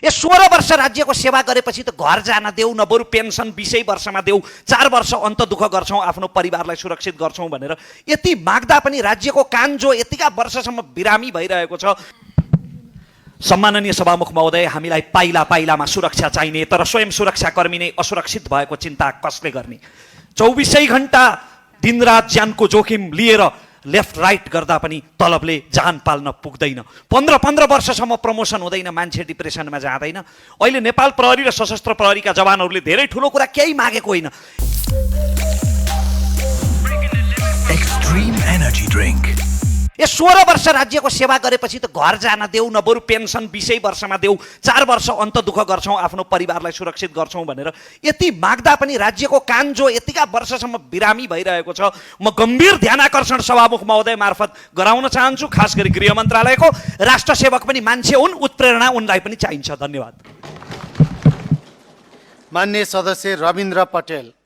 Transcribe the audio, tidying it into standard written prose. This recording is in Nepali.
ए 16 वर्ष राज्यको सेवा गरेपछि त घर जान देऊ न, बरु पेन्सन 20 वर्षमा देऊ, 4 वर्ष अन्त दुःख गर्छौँ, आफ्नो परिवारलाई सुरक्षित गर्छौँ भनेर यति माग्दा पनि राज्यको कान जो यतिका वर्षसम्म बिरामी भइरहेको छ। सम्माननीय सभामुख महोदय, हामीलाई पाइला पाइलामा सुरक्षा चाहिने, तर स्वयं सुरक्षाकर्मी नै असुरक्षित भएको चिन्ता कसले गर्ने? 24 घण्टा दिनरात ज्यानको जोखिम लिएर लेफ्ट राइट गर्दा पनि तलबले जान पाल्न पुग्दैन। 15 वर्षसम्म प्रमोसन हुँदैन, मान्छे डिप्रेसनमा जाँदैन। अहिले नेपाल प्रहरी र सशस्त्र प्रहरीका जवानहरूले धेरै ठुलो कुरा केही मागेको होइन। Extreme energy drink. ए 16 वर्ष राज्यको सेवा गरेपछि त घर जान देऊ न, बरु पेन्सन 20 वर्षमा देऊ, 4 वर्ष अन्त दुःख गर्छौँ, आफ्नो परिवारलाई सुरक्षित गर्छौँ भनेर यति माग्दा पनि राज्यको कान जो यतिका वर्षसम्म बिरामी भइरहेको छ, म गम्भीर ध्यानाकर्षण सभामुख महोदय मार्फत गराउन चाहन्छु। खास गरी गृह मन्त्रालयको राष्ट्र सेवक पनि मान्छे हुन्, उत्प्रेरणा उनलाई पनि चाहिन्छ। धन्यवाद। माननीय सदस्य रविन्द्र पटेल।